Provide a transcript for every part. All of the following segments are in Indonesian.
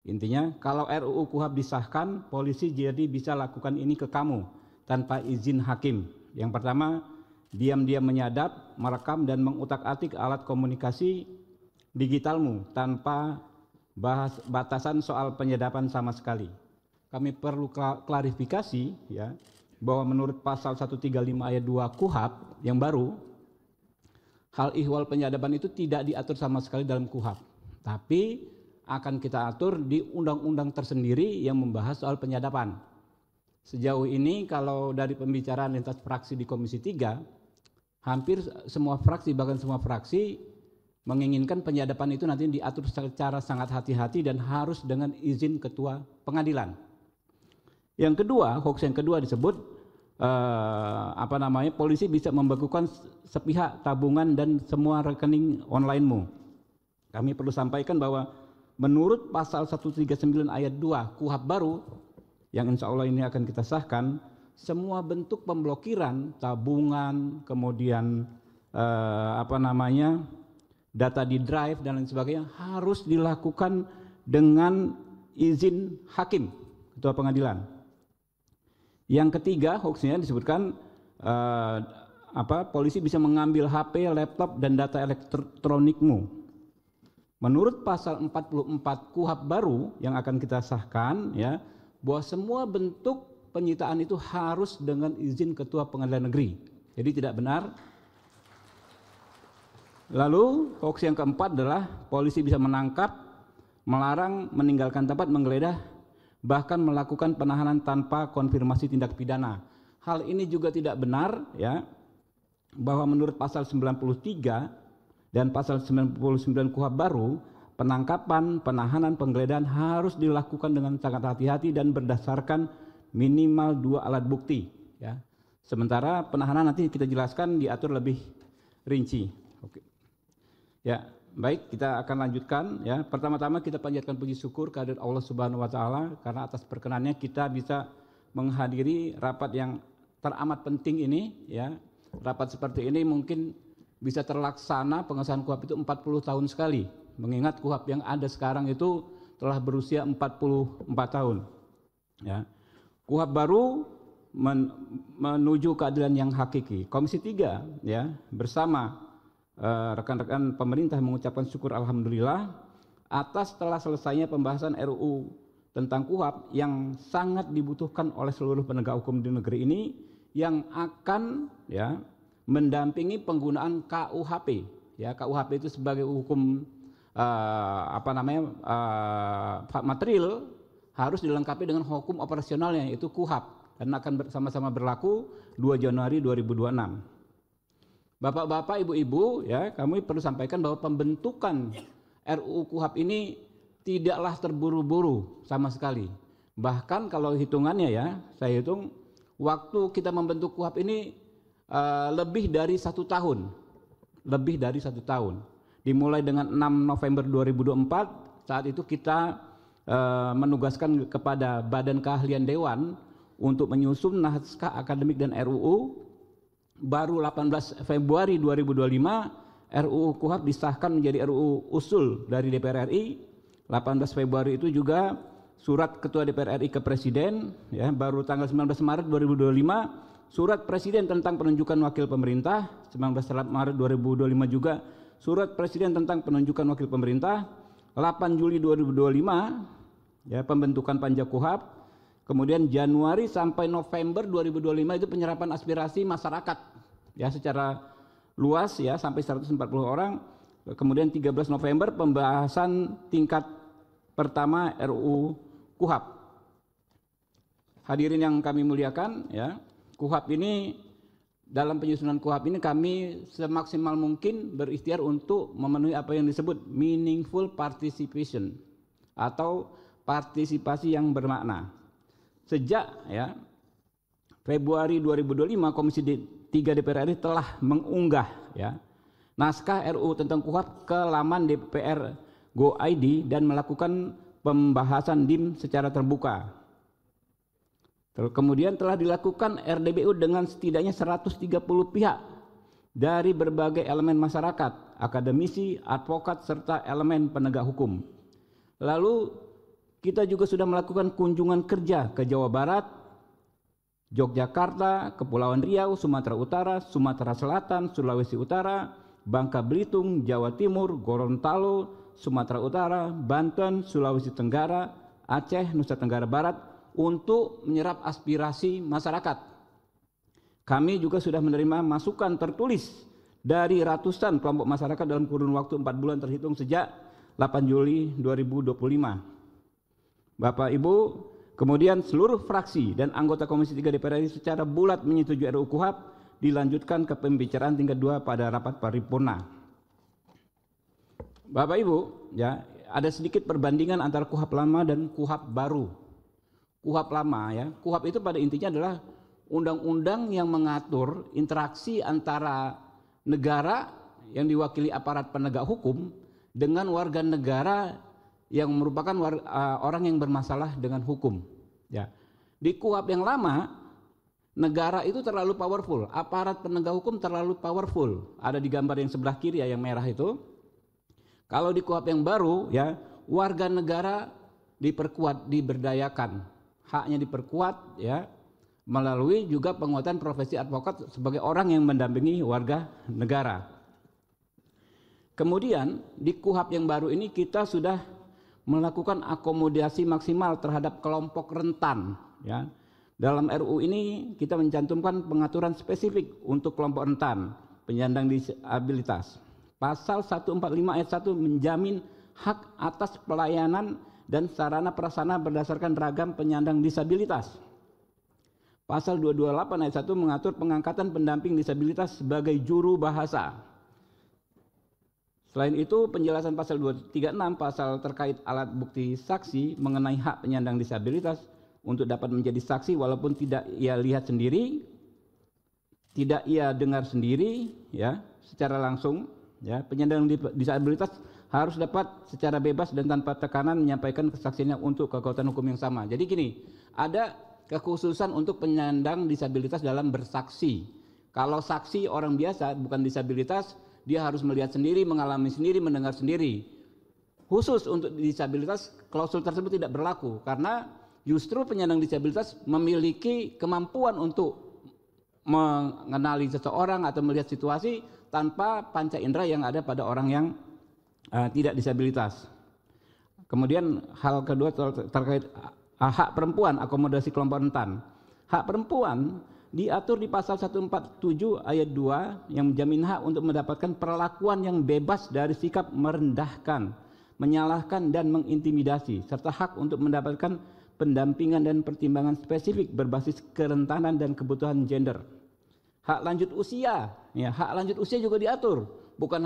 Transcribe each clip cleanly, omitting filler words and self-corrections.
Intinya kalau RUU KUHP disahkan, polisi jadi bisa lakukan ini ke kamu tanpa izin hakim. Yang pertama, diam-diam menyadap, merekam dan mengutak-atik alat komunikasi digitalmu tanpa batasan soal penyadapan sama sekali. Kami perlu klarifikasi ya, bahwa menurut pasal 135 ayat 2 KUHP yang baru, hal ihwal penyadapan itu tidak diatur sama sekali dalam KUHP, tapi akan kita atur di undang-undang tersendiri yang membahas soal penyadapan. Sejauh ini kalau dari pembicaraan lintas fraksi di Komisi 3, hampir semua fraksi, bahkan semua fraksi menginginkan penyadapan itu nanti diatur secara sangat hati-hati dan harus dengan izin ketua pengadilan. Yang kedua, hoax yang kedua disebut polisi bisa membekukan sepihak tabungan dan semua rekening online-mu. Kami perlu sampaikan bahwa menurut pasal 139 ayat 2 KUHP baru yang insya Allah ini akan kita sahkan, semua bentuk pemblokiran tabungan, kemudian data di drive dan lain sebagainya harus dilakukan dengan izin hakim, ketua pengadilan. Yang ketiga, hoaxnya disebutkan polisi bisa mengambil HP, laptop dan data elektronikmu. Menurut pasal 44 KUHP baru yang akan kita sahkan ya, bahwa semua bentuk penyitaan itu harus dengan izin ketua pengadilan negeri. Jadi tidak benar. Lalu hoax yang keempat adalah polisi bisa menangkap, melarang, meninggalkan tempat, menggeledah, bahkan melakukan penahanan tanpa konfirmasi tindak pidana. Hal ini juga tidak benar ya, bahwa menurut pasal 93 dan pasal 99 KUHP baru, penangkapan, penahanan, penggeledahan harus dilakukan dengan sangat hati-hati dan berdasarkan minimal 2 alat bukti ya. Sementara penahanan nanti kita jelaskan diatur lebih rinci. Oke. Ya, baik, kita akan lanjutkan ya. Pertama-tama kita panjatkan puji syukur kehadirat Allah Subhanahu wa taala karena atas perkenannya kita bisa menghadiri rapat yang teramat penting ini ya. Rapat seperti ini mungkin bisa terlaksana pengesahan KUHP itu 40 tahun sekali. Mengingat KUHP yang ada sekarang itu telah berusia 44 tahun. Ya. KUHP baru menuju keadilan yang hakiki. Komisi 3 ya bersama rekan-rekan pemerintah mengucapkan syukur alhamdulillah atas telah selesainya pembahasan RUU tentang KUHP yang sangat dibutuhkan oleh seluruh penegak hukum di negeri ini yang akan ya mendampingi penggunaan KUHP. Ya, KUHP itu sebagai hukum material harus dilengkapi dengan hukum operasionalnya yaitu KUHP dan akan sama-sama berlaku 2 Januari 2026. Bapak-bapak, ibu-ibu, ya, kami perlu sampaikan bahwa pembentukan RUU KUHP ini tidaklah terburu-buru sama sekali. Bahkan kalau hitungannya ya, saya hitung waktu kita membentuk KUHP ini lebih dari 1 tahun. Lebih dari 1 tahun. Dimulai dengan 6 November 2024, saat itu kita menugaskan kepada Badan Keahlian Dewan untuk menyusun naskah akademik dan RUU. Baru 18 Februari 2025 RUU KUHP disahkan menjadi RUU usul dari DPR RI. 18 Februari itu juga surat Ketua DPR RI ke Presiden ya, baru tanggal 19 Maret 2025 surat Presiden tentang penunjukan wakil pemerintah, 19 Maret 2025 juga surat Presiden tentang penunjukan wakil pemerintah, 8 Juli 2025 ya pembentukan Panja KUHP. Kemudian Januari sampai November 2025 itu penyerapan aspirasi masyarakat ya secara luas ya sampai 140 orang. Kemudian 13 November pembahasan tingkat pertama RUU KUHP. Hadirin yang kami muliakan ya, KUHP ini dalam penyusunan KUHP ini kami semaksimal mungkin berikhtiar untuk memenuhi apa yang disebut meaningful participation atau partisipasi yang bermakna. Sejak ya Februari 2025 Komisi 3 DPR RI telah mengunggah ya naskah RUU tentang KUHP ke laman DPR Go.id dan melakukan pembahasan DIM secara terbuka. Kemudian telah dilakukan RDBU dengan setidaknya 130 pihak dari berbagai elemen masyarakat, akademisi, advokat serta elemen penegak hukum. Lalu Kita juga sudah melakukan kunjungan kerja ke Jawa Barat, Yogyakarta, Kepulauan Riau, Sumatera Utara, Sumatera Selatan, Sulawesi Utara, Bangka Belitung, Jawa Timur, Gorontalo, Sumatera Utara, Banten, Sulawesi Tenggara, Aceh, Nusa Tenggara Barat untuk menyerap aspirasi masyarakat. Kami juga sudah menerima masukan tertulis dari ratusan kelompok masyarakat dalam kurun waktu 4 bulan terhitung sejak 8 Juli 2025. Bapak Ibu, kemudian seluruh fraksi dan anggota Komisi 3 DPR RI secara bulat menyetujui RUU KUHP dilanjutkan ke pembicaraan tingkat 2 pada rapat paripurna. Bapak Ibu, ya, ada sedikit perbandingan antara KUHP lama dan KUHP baru. KUHP lama, ya, KUHP itu pada intinya adalah undang-undang yang mengatur interaksi antara negara yang diwakili aparat penegak hukum dengan warga negara yang merupakan orang yang bermasalah dengan hukum. Ya. Di KUHP yang lama, negara itu terlalu powerful, aparat penegak hukum terlalu powerful. Ada di gambar yang sebelah kiri ya, yang merah itu. Kalau di KUHP yang baru, ya, warga negara diperkuat, diberdayakan, haknya diperkuat, ya, melalui juga penguatan profesi advokat sebagai orang yang mendampingi warga negara. Kemudian di KUHP yang baru ini kita sudah melakukan akomodasi maksimal terhadap kelompok rentan. Ya. Dalam RUU ini kita mencantumkan pengaturan spesifik untuk kelompok rentan, penyandang disabilitas. Pasal 145 ayat 1 menjamin hak atas pelayanan dan sarana prasarana berdasarkan ragam penyandang disabilitas. Pasal 228 ayat 1 mengatur pengangkatan pendamping disabilitas sebagai juru bahasa. Selain itu, penjelasan pasal 236 pasal terkait alat bukti saksi mengenai hak penyandang disabilitas untuk dapat menjadi saksi walaupun tidak ia lihat sendiri, tidak ia dengar sendiri, ya, secara langsung, ya, penyandang disabilitas harus dapat secara bebas dan tanpa tekanan menyampaikan kesaksiannya untuk kekuatan hukum yang sama. Jadi gini, ada kekhususan untuk penyandang disabilitas dalam bersaksi. Kalau saksi orang biasa bukan disabilitas, dia harus melihat sendiri, mengalami sendiri, mendengar sendiri. Khusus untuk disabilitas, klausul tersebut tidak berlaku karena justru penyandang disabilitas memiliki kemampuan untuk mengenali seseorang atau melihat situasi tanpa panca indera yang ada pada orang yang tidak disabilitas. Kemudian hal kedua terkait hak perempuan, akomodasi kelompok rentan. Hak perempuan diatur di pasal 147 ayat 2 yang menjamin hak untuk mendapatkan perlakuan yang bebas dari sikap merendahkan, menyalahkan dan mengintimidasi, serta hak untuk mendapatkan pendampingan dan pertimbangan spesifik berbasis kerentanan dan kebutuhan gender. Hak lanjut usia, ya, hak lanjut usia juga diatur, bukan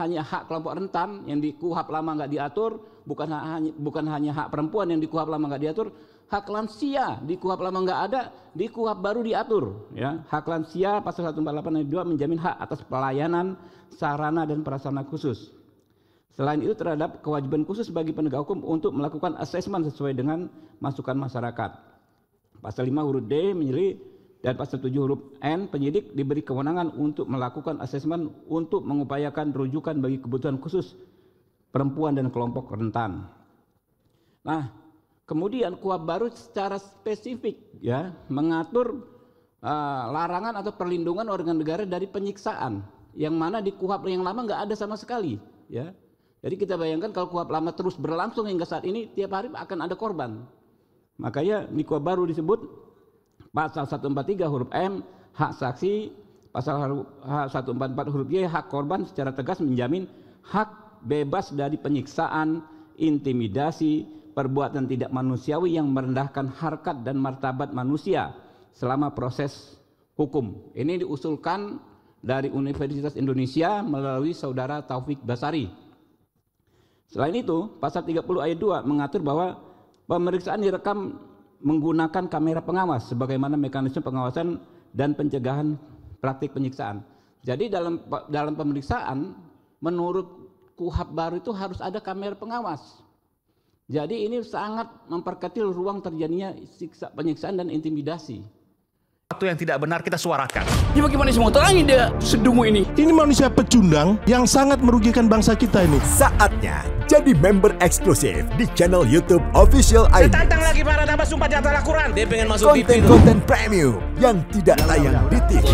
hanya hak kelompok rentan yang di KUHP lama nggak diatur, bukan hanya hak perempuan yang di KUHP lama nggak diatur. Hak lansia di KUHP lama nggak ada, di KUHP baru diatur. Ya. Hak lansia pasal 148 ayat 2 menjamin hak atas pelayanan, sarana dan prasarana khusus. Selain itu terhadap kewajiban khusus bagi penegak hukum untuk melakukan asesmen sesuai dengan masukan masyarakat. Pasal 5 huruf D menyeli dan pasal 7 huruf N penyidik diberi kewenangan untuk melakukan asesmen untuk mengupayakan rujukan bagi kebutuhan khusus perempuan dan kelompok rentan. Nah, kemudian KUHP baru secara spesifik, ya, mengatur larangan atau perlindungan warga negara dari penyiksaan, yang mana di KUHP yang lama nggak ada sama sekali, ya. Jadi kita bayangkan kalau KUHP lama terus berlangsung hingga saat ini, tiap hari akan ada korban. Makanya di KUHP baru disebut pasal 143 huruf M hak saksi, pasal 144 huruf Y hak korban secara tegas menjamin hak bebas dari penyiksaan, intimidasi, perbuatan tidak manusiawi yang merendahkan harkat dan martabat manusia selama proses hukum. Ini diusulkan dari Universitas Indonesia melalui saudara Taufik Basari. Selain itu, pasal 30 ayat 2 mengatur bahwa pemeriksaan direkam menggunakan kamera pengawas sebagaimana mekanisme pengawasan dan pencegahan praktik penyiksaan. Jadi dalam pemeriksaan menurut KUHP baru itu harus ada kamera pengawas. Jadi ini sangat memperkecil ruang terjadinya penyiksaan dan intimidasi. Sesuatu yang tidak benar kita suarakan. Ya bagaimana semua terangin dia sedungu ini? Ini manusia pecundang yang sangat merugikan bangsa kita ini. Saatnya Jadi member eksklusif di channel YouTube Official iNews. Tantang lagi para nama sumpah di atas Al-Quran. Dia pengen masuk TV. Konten-konten premium yang tidak tayang di TV.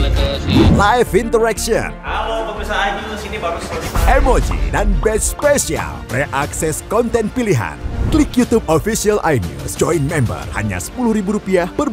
Live interaction. Halo pemirsa iNews, ini baru selesai. Emoji dan badge spesial. Reakses konten pilihan. Klik YouTube Official iNews. Join member hanya Rp10.000 per bulan.